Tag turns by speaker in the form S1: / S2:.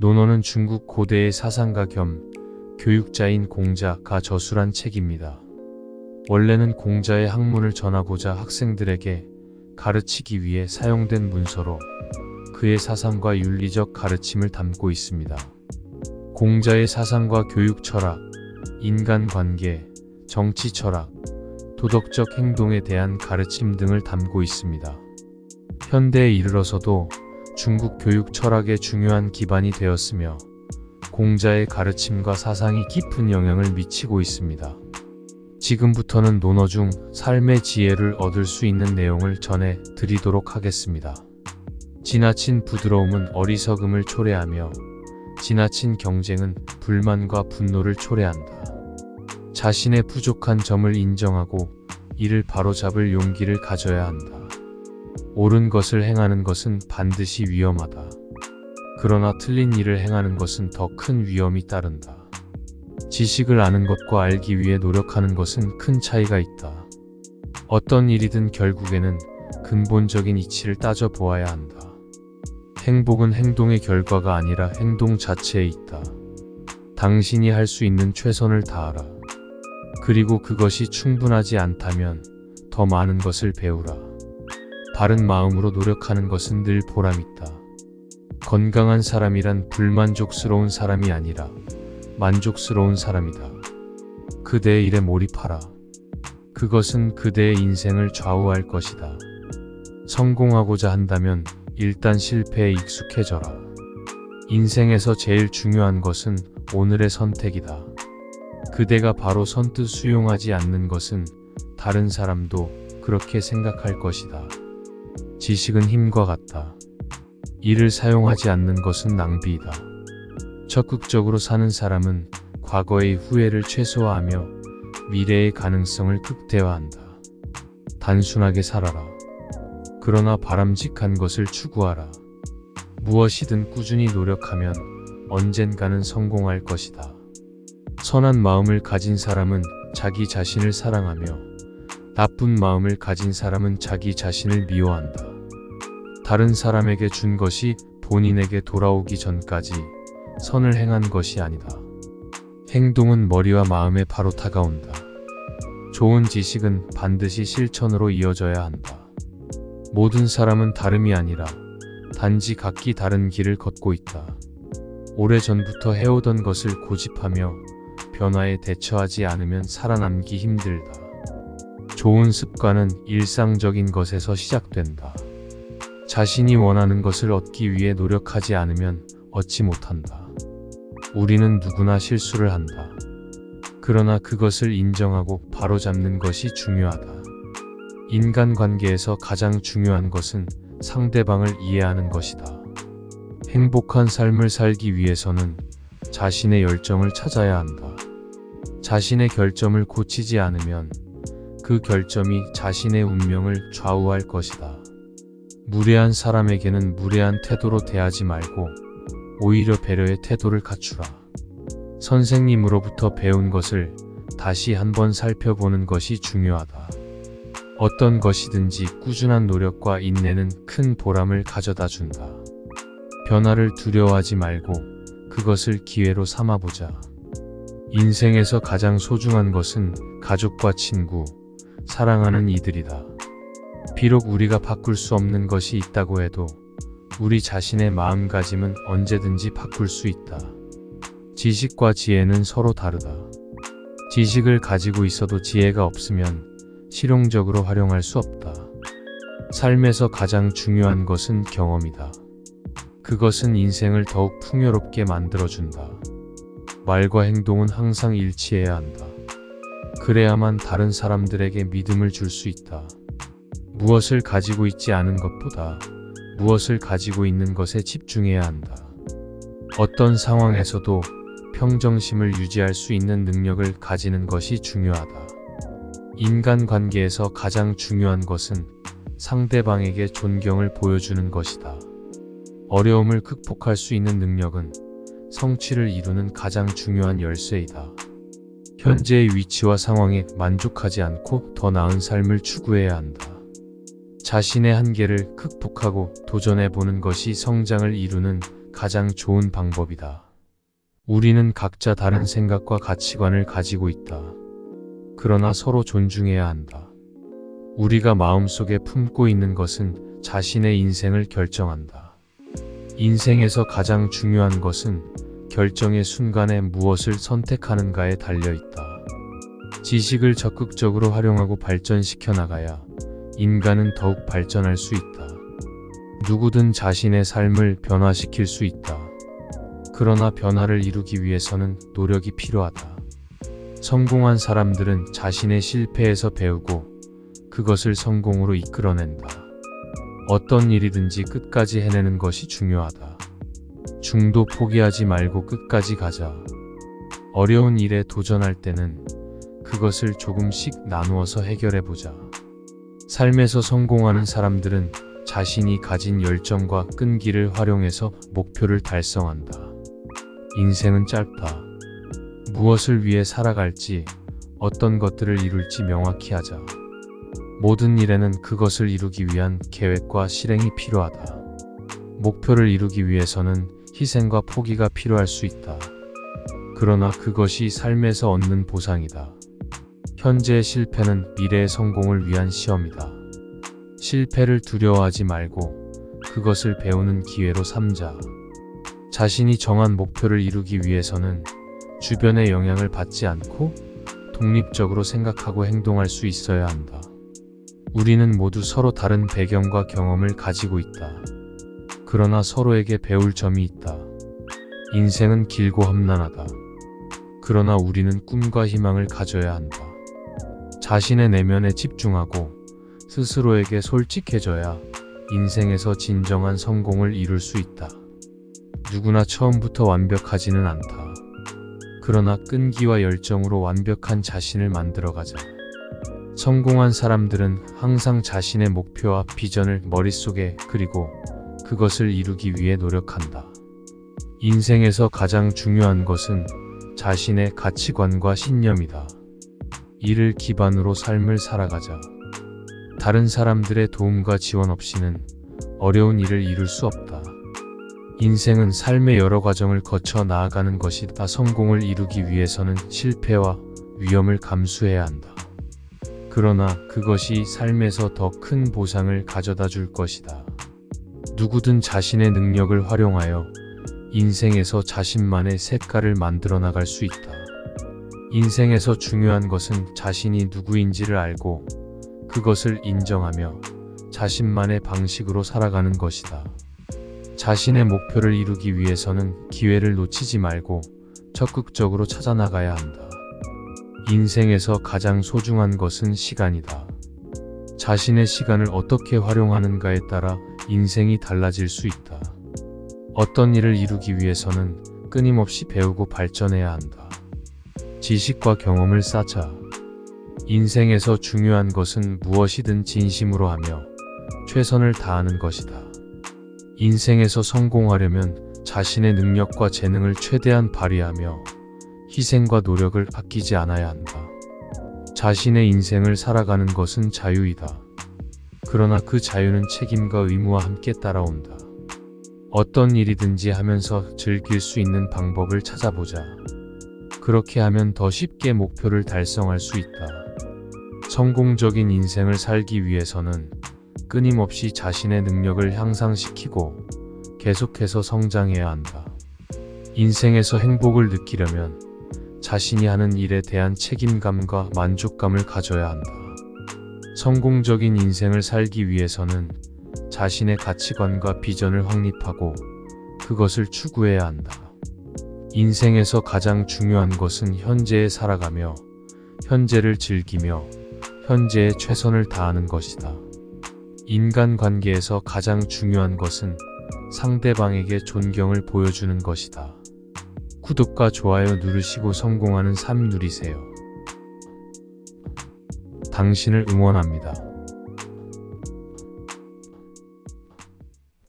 S1: 논어는 중국 고대의 사상가 겸 교육자인 공자가 저술한 책입니다. 원래는 공자의 학문을 전하고자 학생들에게 가르치기 위해 사용된 문서로 그의 사상과 윤리적 가르침을 담고 있습니다. 공자의 사상과 교육 철학, 인간관계, 정치 철학, 도덕적 행동에 대한 가르침 등을 담고 있습니다. 현대에 이르러서도 중국 교육 철학의 중요한 기반이 되었으며 공자의 가르침과 사상이 깊은 영향을 미치고 있습니다. 지금부터는 논어 중 삶의 지혜를 얻을 수 있는 내용을 전해 드리도록 하겠습니다. 지나친 부드러움은 어리석음을 초래하며 지나친 경쟁은 불만과 분노를 초래한다. 자신의 부족한 점을 인정하고 이를 바로잡을 용기를 가져야 한다. 옳은 것을 행하는 것은 반드시 위험하다. 그러나 틀린 일을 행하는 것은 더 큰 위험이 따른다. 지식을 아는 것과 알기 위해 노력하는 것은 큰 차이가 있다. 어떤 일이든 결국에는 근본적인 이치를 따져보아야 한다. 행복은 행동의 결과가 아니라 행동 자체에 있다. 당신이 할 수 있는 최선을 다하라. 그리고 그것이 충분하지 않다면 더 많은 것을 배우라. 바른 마음으로 노력하는 것은 늘 보람있다. 건강한 사람이란 불만족스러운 사람이 아니라 만족스러운 사람이다. 그대의 일에 몰입하라. 그것은 그대의 인생을 좌우할 것이다. 성공하고자 한다면 일단 실패에 익숙해져라. 인생에서 제일 중요한 것은 오늘의 선택이다. 그대가 바로 선뜻 수용하지 않는 것은 다른 사람도 그렇게 생각할 것이다. 지식은 힘과 같다. 이를 사용하지 않는 것은 낭비이다. 적극적으로 사는 사람은 과거의 후회를 최소화하며 미래의 가능성을 극대화한다. 단순하게 살아라. 그러나 바람직한 것을 추구하라. 무엇이든 꾸준히 노력하면 언젠가는 성공할 것이다. 선한 마음을 가진 사람은 자기 자신을 사랑하며 나쁜 마음을 가진 사람은 자기 자신을 미워한다. 다른 사람에게 준 것이 본인에게 돌아오기 전까지 선을 행한 것이 아니다. 행동은 머리와 마음에 바로 다가온다. 좋은 지식은 반드시 실천으로 이어져야 한다. 모든 사람은 다름이 아니라 단지 각기 다른 길을 걷고 있다. 오래전부터 해오던 것을 고집하며 변화에 대처하지 않으면 살아남기 힘들다. 좋은 습관은 일상적인 것에서 시작된다. 자신이 원하는 것을 얻기 위해 노력하지 않으면 얻지 못한다. 우리는 누구나 실수를 한다. 그러나 그것을 인정하고 바로잡는 것이 중요하다. 인간관계에서 가장 중요한 것은 상대방을 이해하는 것이다. 행복한 삶을 살기 위해서는 자신의 열정을 찾아야 한다. 자신의 결점을 고치지 않으면 그 결점이 자신의 운명을 좌우할 것이다. 무례한 사람에게는 무례한 태도로 대하지 말고 오히려 배려의 태도를 갖추라. 선생님으로부터 배운 것을 다시 한번 살펴보는 것이 중요하다. 어떤 것이든지 꾸준한 노력과 인내는 큰 보람을 가져다 준다. 변화를 두려워하지 말고 그것을 기회로 삼아보자. 인생에서 가장 소중한 것은 가족과 친구, 사랑하는 이들이다. 비록 우리가 바꿀 수 없는 것이 있다고 해도 우리 자신의 마음가짐은 언제든지 바꿀 수 있다. 지식과 지혜는 서로 다르다. 지식을 가지고 있어도 지혜가 없으면 실용적으로 활용할 수 없다. 삶에서 가장 중요한 것은 경험이다. 그것은 인생을 더욱 풍요롭게 만들어준다. 말과 행동은 항상 일치해야 한다. 그래야만 다른 사람들에게 믿음을 줄 수 있다. 무엇을 가지고 있지 않은 것보다 무엇을 가지고 있는 것에 집중해야 한다. 어떤 상황에서도 평정심을 유지할 수 있는 능력을 가지는 것이 중요하다. 인간관계에서 가장 중요한 것은 상대방에게 존경을 보여주는 것이다. 어려움을 극복할 수 있는 능력은 성취를 이루는 가장 중요한 열쇠이다. 현재의 위치와 상황에 만족하지 않고 더 나은 삶을 추구해야 한다. 자신의 한계를 극복하고 도전해보는 것이 성장을 이루는 가장 좋은 방법이다. 우리는 각자 다른 생각과 가치관을 가지고 있다. 그러나 서로 존중해야 한다. 우리가 마음속에 품고 있는 것은 자신의 인생을 결정한다. 인생에서 가장 중요한 것은 결정의 순간에 무엇을 선택하는가에 달려있다. 지식을 적극적으로 활용하고 발전시켜 나가야 인간은 더욱 발전할 수 있다. 누구든 자신의 삶을 변화시킬 수 있다. 그러나 변화를 이루기 위해서는 노력이 필요하다. 성공한 사람들은 자신의 실패에서 배우고 그것을 성공으로 이끌어낸다. 어떤 일이든지 끝까지 해내는 것이 중요하다. 중도 포기하지 말고 끝까지 가자. 어려운 일에 도전할 때는 그것을 조금씩 나누어서 해결해보자. 삶에서 성공하는 사람들은 자신이 가진 열정과 끈기를 활용해서 목표를 달성한다. 인생은 짧다. 무엇을 위해 살아갈지, 어떤 것들을 이룰지 명확히 하자. 모든 일에는 그것을 이루기 위한 계획과 실행이 필요하다. 목표를 이루기 위해서는 희생과 포기가 필요할 수 있다. 그러나 그것이 삶에서 얻는 보상이다. 현재의 실패는 미래의 성공을 위한 시험이다. 실패를 두려워하지 말고 그것을 배우는 기회로 삼자. 자신이 정한 목표를 이루기 위해서는 주변의 영향을 받지 않고 독립적으로 생각하고 행동할 수 있어야 한다. 우리는 모두 서로 다른 배경과 경험을 가지고 있다. 그러나 서로에게 배울 점이 있다. 인생은 길고 험난하다. 그러나 우리는 꿈과 희망을 가져야 한다. 자신의 내면에 집중하고 스스로에게 솔직해져야 인생에서 진정한 성공을 이룰 수 있다. 누구나 처음부터 완벽하지는 않다. 그러나 끈기와 열정으로 완벽한 자신을 만들어가자. 성공한 사람들은 항상 자신의 목표와 비전을 머릿속에 그리고 그것을 이루기 위해 노력한다. 인생에서 가장 중요한 것은 자신의 가치관과 신념이다. 이를 기반으로 삶을 살아가자. 다른 사람들의 도움과 지원 없이는 어려운 일을 이룰 수 없다. 인생은 삶의 여러 과정을 거쳐 나아가는 것이다. 성공을 이루기 위해서는 실패와 위험을 감수해야 한다. 그러나 그것이 삶에서 더 큰 보상을 가져다 줄 것이다. 누구든 자신의 능력을 활용하여 인생에서 자신만의 색깔을 만들어 나갈 수 있다. 인생에서 중요한 것은 자신이 누구인지를 알고 그것을 인정하며 자신만의 방식으로 살아가는 것이다. 자신의 목표를 이루기 위해서는 기회를 놓치지 말고 적극적으로 찾아나가야 한다. 인생에서 가장 소중한 것은 시간이다. 자신의 시간을 어떻게 활용하는가에 따라 인생이 달라질 수 있다. 어떤 일을 이루기 위해서는 끊임없이 배우고 발전해야 한다. 지식과 경험을 쌓자. 인생에서 중요한 것은 무엇이든 진심으로 하며 최선을 다하는 것이다. 인생에서 성공하려면 자신의 능력과 재능을 최대한 발휘하며 희생과 노력을 아끼지 않아야 한다. 자신의 인생을 살아가는 것은 자유이다. 그러나 그 자유는 책임과 의무와 함께 따라온다. 어떤 일이든지 하면서 즐길 수 있는 방법을 찾아보자. 그렇게 하면 더 쉽게 목표를 달성할 수 있다. 성공적인 인생을 살기 위해서는 끊임없이 자신의 능력을 향상시키고 계속해서 성장해야 한다. 인생에서 행복을 느끼려면 자신이 하는 일에 대한 책임감과 만족감을 가져야 한다. 성공적인 인생을 살기 위해서는 자신의 가치관과 비전을 확립하고 그것을 추구해야 한다. 인생에서 가장 중요한 것은 현재에 살아가며 현재를 즐기며 현재에 최선을 다하는 것이다. 인간관계에서 가장 중요한 것은 상대방에게 존경을 보여주는 것이다. 구독과 좋아요 누르시고 성공하는 삶 누리세요. 당신을 응원합니다.